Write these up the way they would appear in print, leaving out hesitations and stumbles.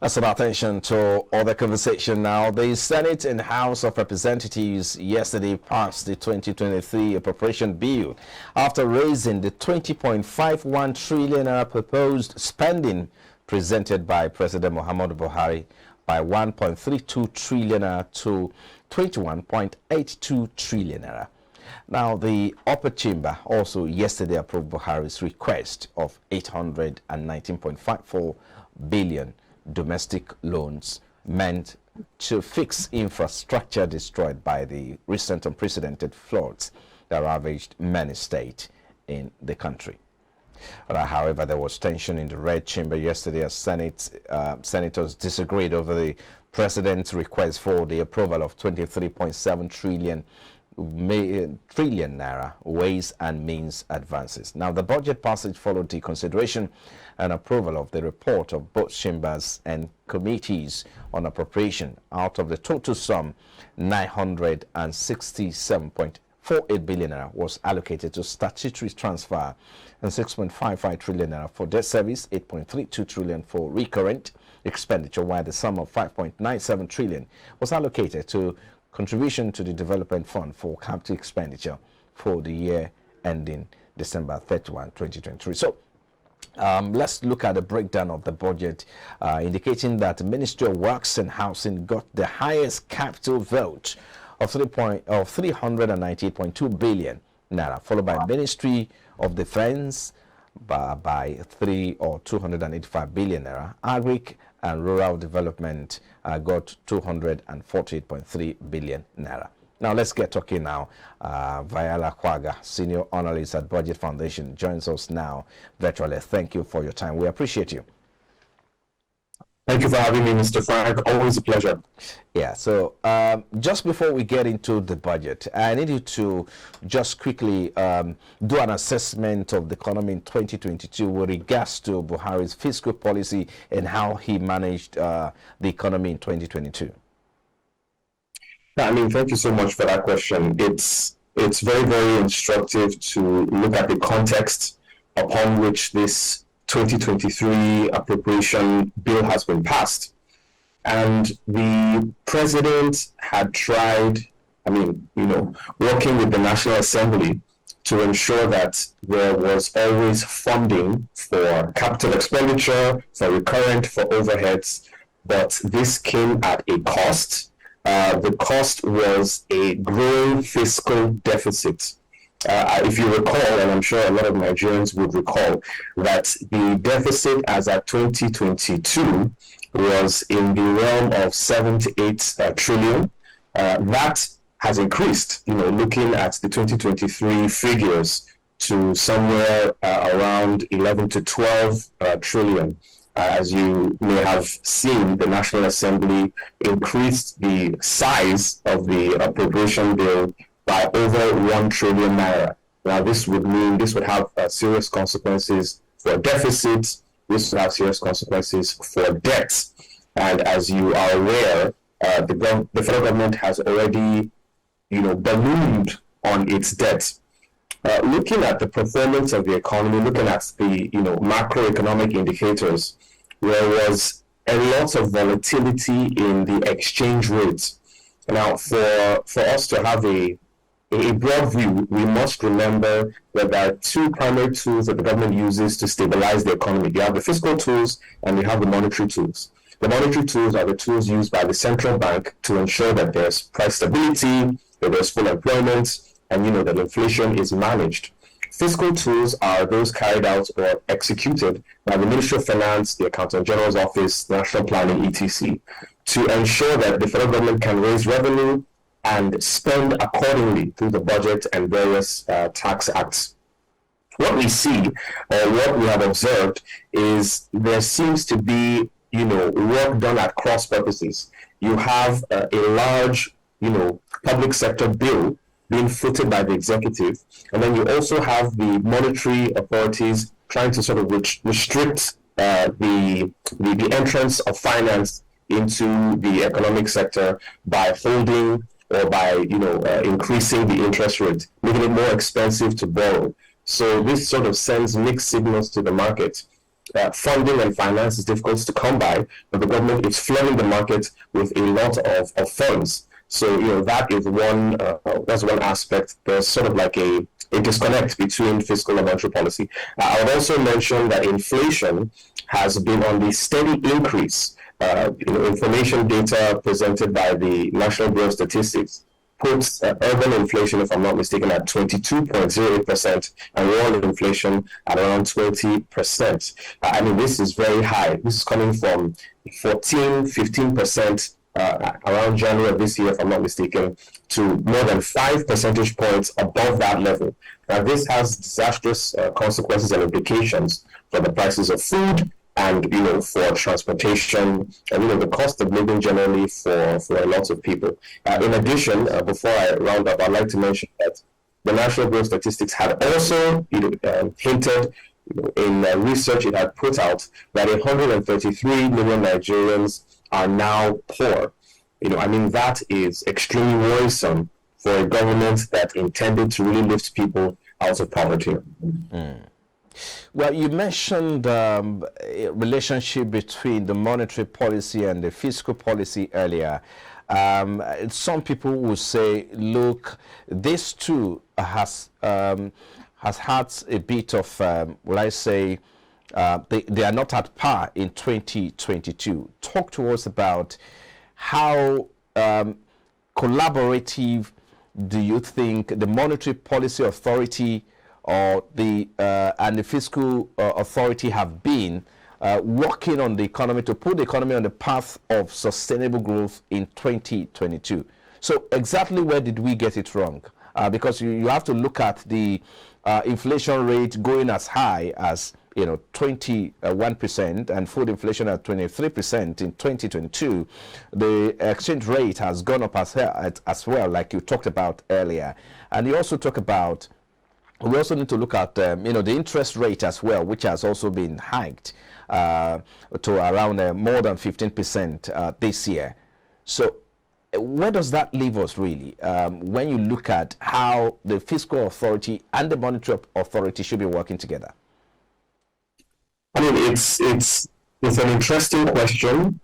Let's turn our attention to other conversation now. The Senate and House of Representatives yesterday passed the 2023 appropriation bill after raising the 20.51 trillion naira proposed spending presented by President Muhammadu Buhari by 1.32 trillion naira to 21.82 trillion naira. Now, the upper chamber also yesterday approved Buhari's request of 819.54 billion domestic loans meant to fix infrastructure destroyed by the recent unprecedented floods that ravaged many states in the country. However, there was tension in the Red Chamber yesterday as senators disagreed over the president's request for the approval of 23.7 trillion naira ways and means advances. Now, the budget passage followed the consideration and approval of the report of both chambers and committees on appropriation. Out of the total sum, 967.48 billion naira was allocated to statutory transfer and 6.55 trillion naira for debt service, 8.32 trillion for recurrent expenditure, while the sum of 5.97 trillion was allocated to contribution to the development fund for capital expenditure for the year ending December 31, 2023. So let's look at the breakdown of the budget, indicating that the Ministry of Works and Housing got the highest capital vote of 398.2 billion naira, followed by Ministry of Defense by 285 billion naira. Agric and Rural Development got 248.3 billion naira. Now let's get talking now. Viola Kwaga, Senior Analyst at Budget Foundation, joins us now virtually. Thank you for your time. We appreciate you. Thank you for having me, Mr. Frank. Always a pleasure. Yeah, so just before we get into the budget, I need you to just quickly do an assessment of the economy in 2022 with regards to Buhari's fiscal policy and how he managed the economy in 2022. I mean, thank you so much for that question. It's very, very instructive to look at the context upon which this 2023 appropriation bill has been passed. And the president had tried, working with the National Assembly to ensure that there was always funding for capital expenditure, for recurrent, for overheads, but this came at a cost. The cost was a growing fiscal deficit. If you recall, and I'm sure a lot of Nigerians would recall, that the deficit as at 2022 was in the realm of 7 to 8 trillion. That has increased, looking at the 2023 figures to somewhere around 11 to 12 trillion. As you may have seen, the National Assembly increased the size of the appropriation bill by over 1 trillion naira. Now, this would have serious consequences for deficits. This would have serious consequences for debts. And as you are aware, the federal government has already, ballooned on its debt. Looking at the performance of the economy, looking at the, macroeconomic indicators, there was a lot of volatility in the exchange rates. Now, for us to have a broad view, we must remember that there are two primary tools that the government uses to stabilize the economy. You have the fiscal tools and you have the monetary tools. The monetary tools are the tools used by the central bank to ensure that there's price stability, that there's full employment, and that inflation is managed. Fiscal tools are those carried out or executed by the Ministry of Finance, the Accountant General's Office, National Planning, etc., to ensure that the federal government can raise revenue and spend accordingly through the budget and various tax acts. What we see, or what we have observed, is there seems to be, work done at cross purposes. You have a large, public sector bill being footed by the executive, and then you also have the monetary authorities trying to sort of restrict the entrance of finance into the economic sector by holding or by increasing the interest rate, making it more expensive to borrow. So this sort of sends mixed signals to the market. funding and finance is difficult to come by, but the government is flooding the market with a lot of funds. So, that is that's one aspect. There's sort of like a disconnect between fiscal and monetary policy. I would also mention that inflation has been on the steady increase. Information data presented by the National Bureau of Statistics puts urban inflation, if I'm not mistaken, at 22.08% and rural inflation at around 20%. This is very high. This is coming from 15% around January of this year, if I'm not mistaken, to more than 5 percentage points above that level. Now, this has disastrous consequences and implications for the prices of food and, for transportation and, the cost of living generally for a lot of people. In addition, before I round up, I'd like to mention that the National Bureau of Statistics had also hinted in research it had put out that 133 million Nigerians are now poor. That is extremely worrisome for a government that intended to really lift people out of poverty. Well, you mentioned a relationship between the monetary policy and the fiscal policy earlier. Some people will say, look, this too has had a bit of, they are not at par in 2022. Talk to us about how collaborative do you think the Monetary Policy Authority or and the fiscal authority have been working on the economy to put the economy on the path of sustainable growth in 2022? So exactly where did we get it wrong? Because you have to look at the inflation rate going as high as 21% and food inflation at 23% in 2022. The exchange rate has gone up as well, like you talked about earlier. And you also talk about, we also need to look at the interest rate as well, which has also been hiked to around more than 15% this year. So where does that leave us really when you look at how the fiscal authority and the monetary authority should be working together? It's an interesting question,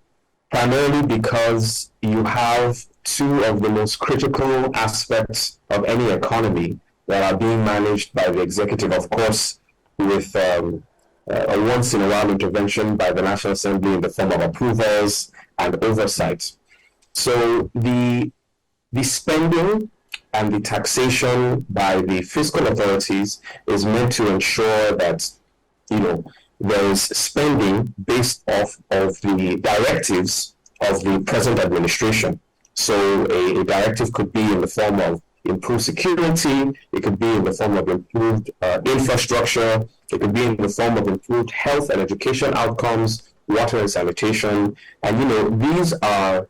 primarily because you have two of the most critical aspects of any economy that are being managed by the executive, of course, with a once-in-a-while intervention by the National Assembly in the form of approvals and oversight. So the spending and the taxation by the fiscal authorities is meant to ensure that, there is spending based off of the directives of the present administration. So a directive could be in the form of improved security, it could be in the form of improved infrastructure, it could be in the form of improved health and education outcomes, water and sanitation. And these are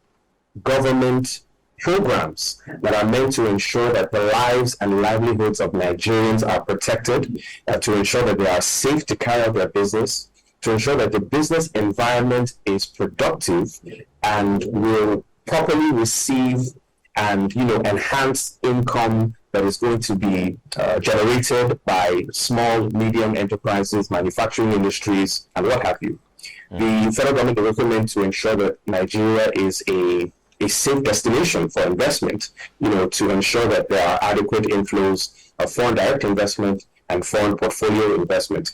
government programs that are meant to ensure that the lives and livelihoods of Nigerians are protected, to ensure that they are safe to carry out their business, to ensure that the business environment is productive and will properly receive and enhance income that is going to be generated by small, medium enterprises, manufacturing industries, and what have you. The federal government is also meant to ensure that Nigeria is a safe destination for investment, to ensure that there are adequate inflows of foreign direct investment and foreign portfolio investment.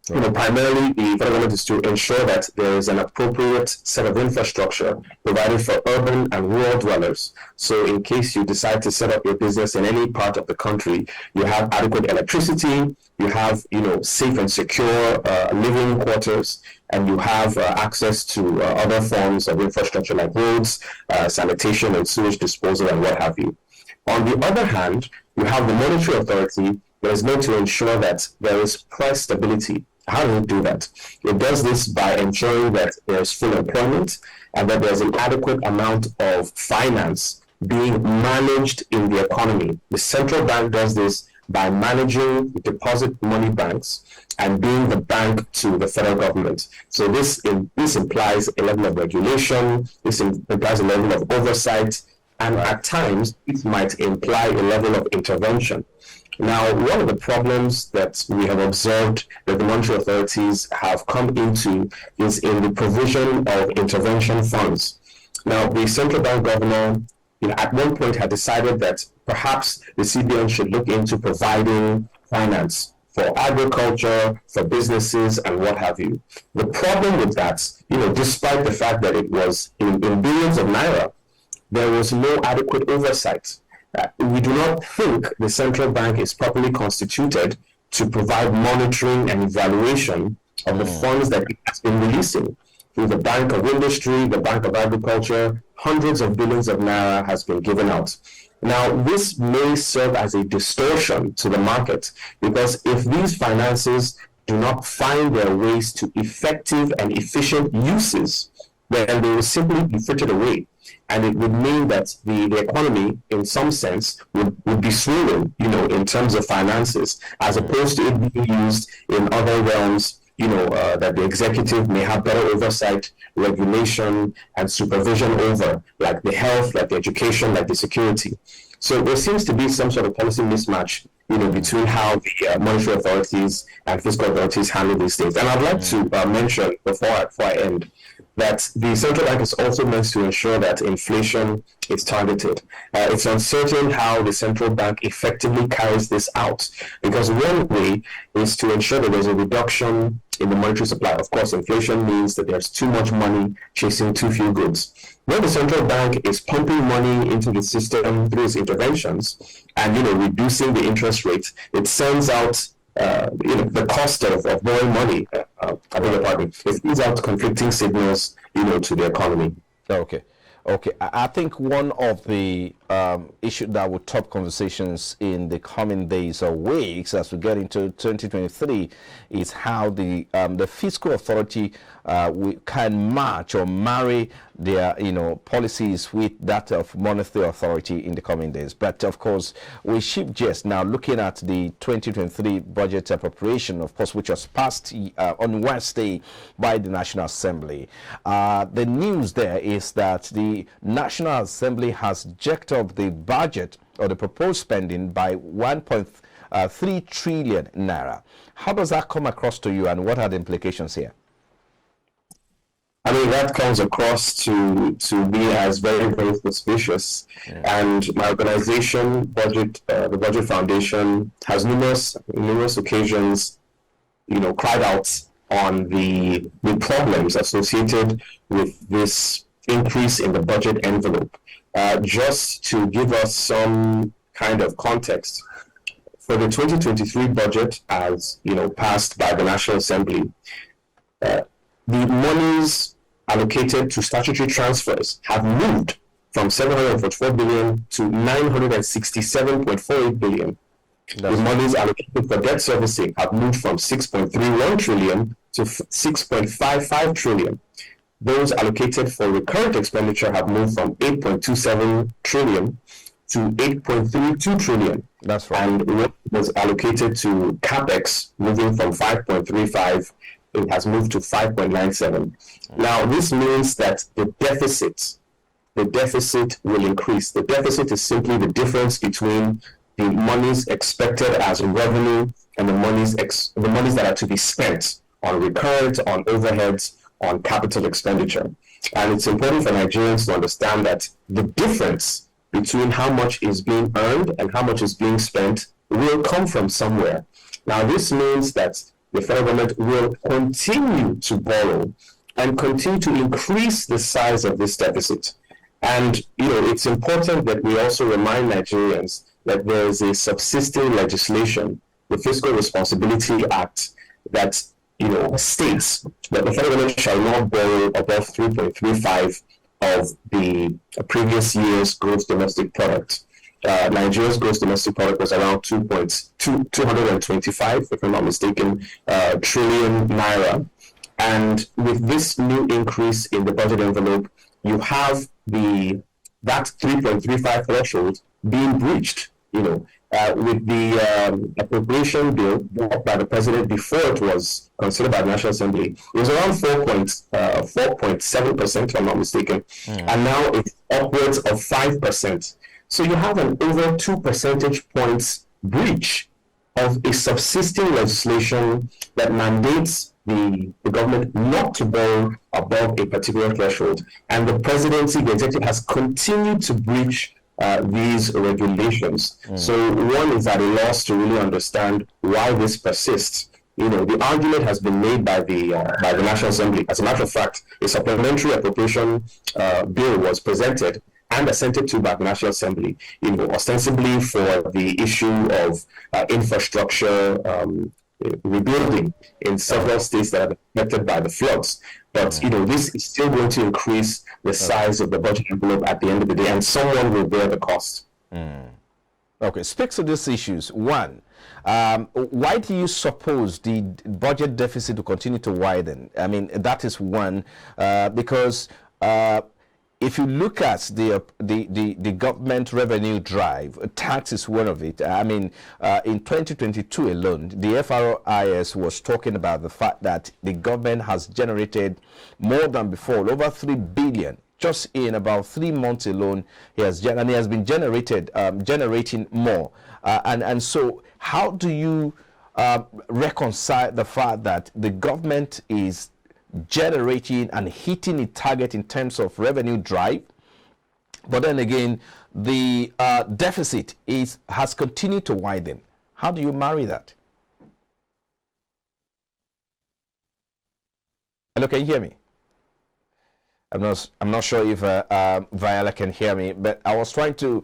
Primarily, the federal government is to ensure that there is an appropriate set of infrastructure provided for urban and rural dwellers. So in case you decide to set up your business in any part of the country, you have adequate electricity, you have, safe and secure living quarters, and you have access to other forms of infrastructure like roads, sanitation and sewage disposal and what have you. On the other hand, you have the monetary authority that is meant to ensure that there is price stability. How does it do that? It does this by ensuring that there is full employment and that there's an adequate amount of finance being managed in the economy. The central bank does this by managing deposit money banks and being the bank to the federal government. So this implies a level of regulation, this implies a level of oversight, and at times it might imply a level of intervention. Now, one of the problems that we have observed that the monetary authorities have come into is in the provision of intervention funds. Now, the central bank governor, at one point had decided that perhaps the CBN should look into providing finance for agriculture, for businesses, and what have you. The problem with that, despite the fact that it was in billions of naira, there was no adequate oversight. We do not think the central bank is properly constituted to provide monitoring and evaluation of the funds that it has been releasing. Through the Bank of Industry, the Bank of Agriculture, hundreds of billions of naira has been given out. Now, this may serve as a distortion to the market, because if these finances do not find their ways to effective and efficient uses, then they will simply be frittered away. And it would mean that the economy, in some sense, would be swollen, in terms of finances, as opposed to it being used in other realms, that the executive may have better oversight, regulation, and supervision over, like the health, like the education, like the security. So there seems to be some sort of policy mismatch, between how the monetary authorities and fiscal authorities handle these things. And I'd like to mention, before I end, that the central bank is also meant to ensure that inflation is targeted. It's uncertain how the central bank effectively carries this out, because one way is to ensure that there's a reduction in the monetary supply. Of course, inflation means that there's too much money chasing too few goods. When the central bank is pumping money into the system through its interventions and reducing the interest rate, it sends out the cost of borrowing money. It sends out conflicting signals, to the economy. Okay. I think one of the issues that will top conversations in the coming days or weeks as we get into 2023 is how the fiscal authority can match or marry their policies with that of monetary authority in the coming days. But of course, we shift gears now, looking at the 2023 budget appropriation, of course, which was passed on Wednesday by the National Assembly. The news there is that the National Assembly has jacked up the budget or the proposed spending by 1.3 trillion naira. How does that come across to you, and what are the implications here? I mean, that comes across to me as very, very suspicious. Yeah. And my organization, the Budget Foundation, has numerous occasions, cried out on the problems associated with this increase in the budget envelope. Just to give us some kind of context, for the 2023 budget, as passed by the National Assembly, the monies allocated to statutory transfers have moved from 744 billion to 967.48 billion. The monies allocated for debt servicing have moved from 6.31 trillion to 6.55 trillion. Those allocated for recurrent expenditure have moved from 8.27 trillion to 8.32 trillion. That's right. And what was allocated to capex, moving from 5.35, it has moved to 5.97. Now, this means that the deficit will increase. The deficit is simply the difference between the monies expected as revenue and the monies that are to be spent on recurrent, on overheads, on capital expenditure. And it's important for Nigerians to understand that the difference between how much is being earned and how much is being spent will come from somewhere. Now, this means that the federal government will continue to borrow and continue to increase the size of this deficit. And, it's important that we also remind Nigerians that there is a subsisting legislation, the Fiscal Responsibility Act, that states that the federal government shall not borrow above 3.35 of the previous year's gross domestic product. Nigeria's gross domestic product was around 225, if I'm not mistaken, trillion naira. And with this new increase in the budget envelope, you have that 3.35 threshold being breached. With the appropriation bill brought by the president before it was considered by the National Assembly, it was around 4.7%, if I'm not mistaken, and now it's upwards of 5%. So you have an over 2 percentage points breach of a subsisting legislation that mandates the government not to borrow above a particular threshold. And the presidency, the executive, has continued to breach these regulations. So one is at a loss to really understand why this persists. You know, the argument has been made by the National Assembly. As a matter of fact, a supplementary appropriation bill was presented and assented to by the National Assembly, you know, ostensibly for the issue of infrastructure rebuilding in several states that are affected by the floods. But, you know, this is still going to increase the size of the budget envelope at the end of the day, and someone will bear the cost. Okay, speak to these issues. One, why do you suppose the budget deficit will continue to widen? I mean, that is one, because if you look at the government revenue drive, tax is one of it. I mean, in 2022 alone, the FRIS was talking about the fact that the government has generated more than before, over 3 billion. Just in about 3 months alone, he has been generating more. And so, how do you reconcile the fact that the government is generating and hitting its target in terms of revenue drive, but then again, the deficit has continued to widen? How do you marry that? Hello, can you hear me? I'm not sure if Viola can hear me, but I was trying to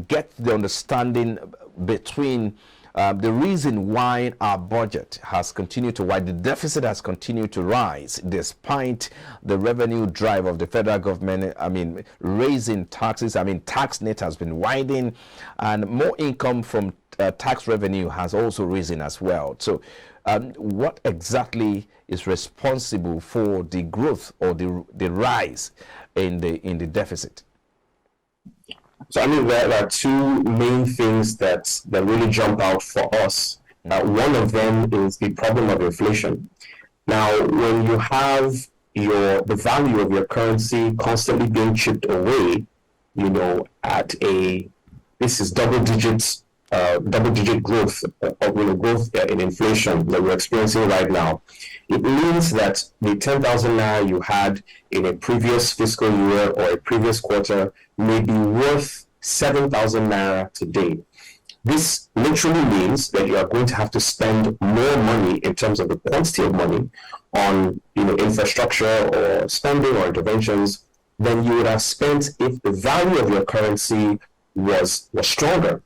get the understanding between the reason why our budget has continued to widen, the deficit has continued to rise despite the revenue drive of the federal government. I mean, raising taxes. I mean, tax net has been widening, and more income from tax revenue has also risen as well. So, what exactly is responsible for the growth or the rise in the deficit? So I mean, there are two main things that really jump out for us. One of them is the problem of inflation. Now, when you have the value of your currency constantly being chipped away, you know, this is double digit growth, growth in inflation that we're experiencing right now. It means that the 10,000 naira you had in a previous fiscal year or a previous quarter may be worth 7,000 naira today. This literally means that you are going to have to spend more money in terms of the quantity of money on, you know, infrastructure or spending or interventions than you would have spent if the value of your currency was stronger.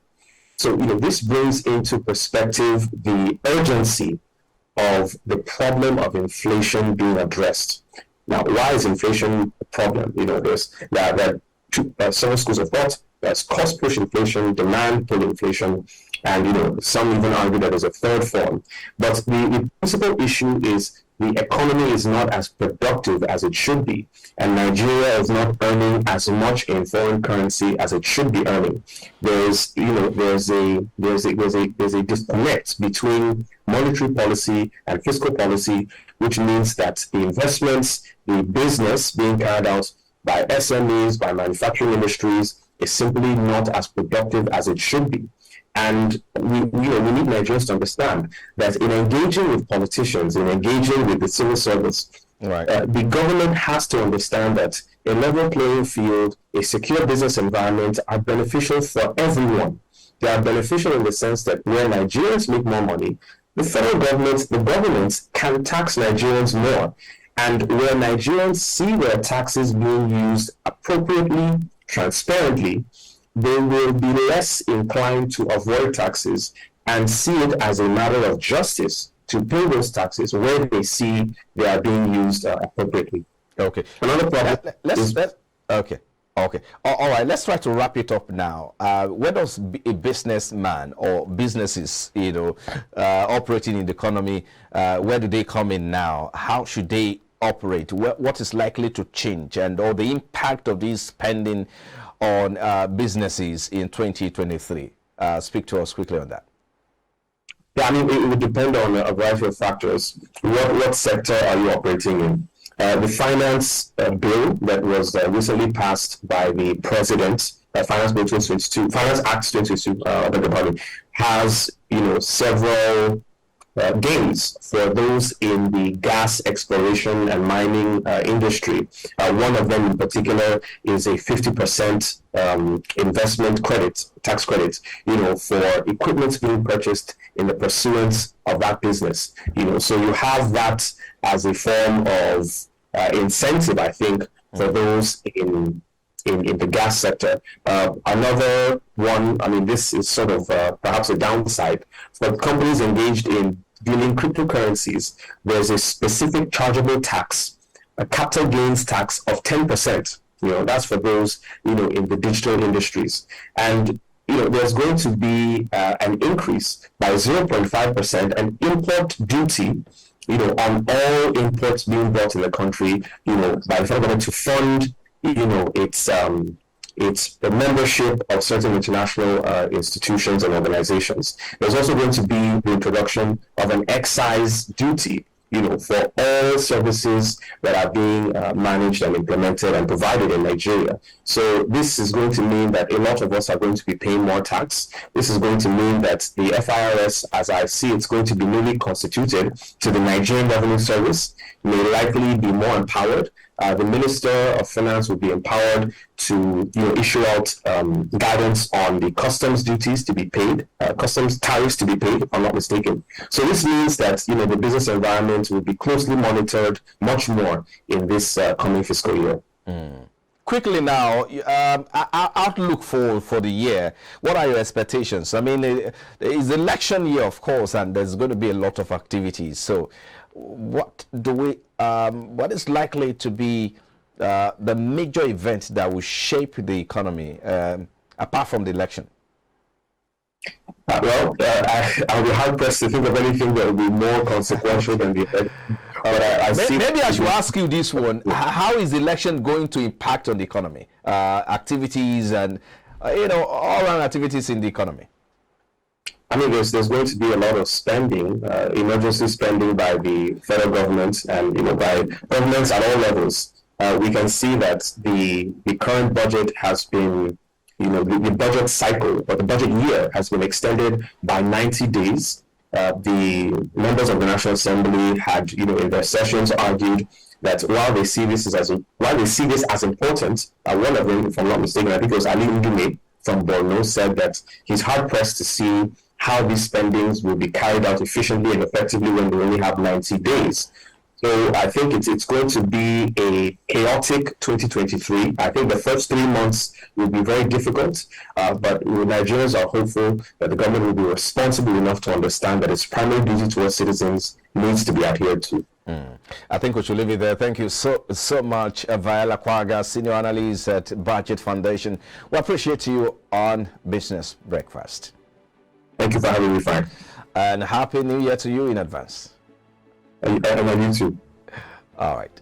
So, you know, this brings into perspective the urgency of the problem of inflation being addressed. Now, why is inflation a problem? You know, there are several schools of thought. There's cost push inflation, demand pull inflation, and, you know, some even argue that there's a third form. But the principal issue is the economy is not as productive as it should be, and Nigeria is not earning as much in foreign currency as it should be earning. There's a disconnect between monetary policy and fiscal policy, which means that the investments, the business being carried out by SMEs, by manufacturing industries, is simply not as productive as it should be. And we need Nigerians to understand that in engaging with politicians, in engaging with the civil service, right, the government has to understand that a level playing field, a secure business environment are beneficial for everyone. They are beneficial in the sense that where Nigerians make more money, the federal government, the governments can tax Nigerians more. And where Nigerians see their taxes being used appropriately, transparently, they will be less inclined to avoid taxes and see it as a matter of justice to pay those taxes where they see they are being used appropriately. Okay. Another problem Okay. All right. Let's try to wrap it up now. Where does a businessman or businesses, you know, operating in the economy, where do they come in now? How should they operate? What is likely to change, and or the impact of this spending on businesses in 2023? Speak to us quickly on that. Yeah, I mean, it would depend on a variety of factors. What sector are you operating in? The finance bill that was recently passed by the president Finance Bill 2022, Finance Act 2022, I beg your pardon, has several gains for those in the gas exploration and mining industry. One of them in particular is a 50% investment credit, tax credit, for equipment being purchased in the pursuance of that business. So you have that as a form of incentive, I think, for those in the gas sector. Another one, I mean, this is sort of perhaps a downside. For companies engaged in dealing cryptocurrencies, there's a specific chargeable tax, a capital gains tax of 10%. That's for those, in the digital industries. And, there's going to be an increase by 0.5%, an import duty, on all imports being brought in the country, by the federal government to fund it's the membership of certain international institutions and organizations. There's also going to be the introduction of an excise duty, for all services that are being managed and implemented and provided in Nigeria. So this is going to mean that a lot of us are going to be paying more tax. This is going to mean that the FIRS, as I see, it's going to be newly constituted to the Nigerian Revenue Service, may likely be more empowered. The Minister of Finance will be empowered to issue out guidance on the customs duties to be paid, customs tariffs to be paid, if I'm not mistaken. So this means that the business environment will be closely monitored much more in this coming fiscal year. Quickly now, outlook for the year. What are your expectations? I mean, it's the election year, of course, and there's going to be a lot of activities. So what is likely to be the major event that will shape the economy apart from the election? I'll be hard pressed to think of anything that will be more consequential than the election. Maybe I should ask you this one: how is the election going to impact on the economy, activities, and all around activities in the economy? I mean, there's going to be a lot of spending, emergency spending by the federal government and by governments at all levels. We can see that the current budget has been, the budget cycle or the budget year has been extended by 90 days. The members of the National Assembly had, in their sessions, argued that while they see this as important, one of them, if I'm not mistaken, I think it was Ali Ndume from Borno, said that he's hard pressed to see how these spendings will be carried out efficiently and effectively when we only have 90 days. So I think it's going to be a chaotic 2023. I think the first 3 months will be very difficult, but Nigerians are hopeful that the government will be responsible enough to understand that its primary duty towards citizens needs to be adhered to. I think we should leave it there. Thank you so much, Viola Kwaga, Senior Analyst at Budget Foundation. We appreciate you on Business Breakfast. Thank you for having me, Frank. And Happy New Year to you in advance. And you too. All right.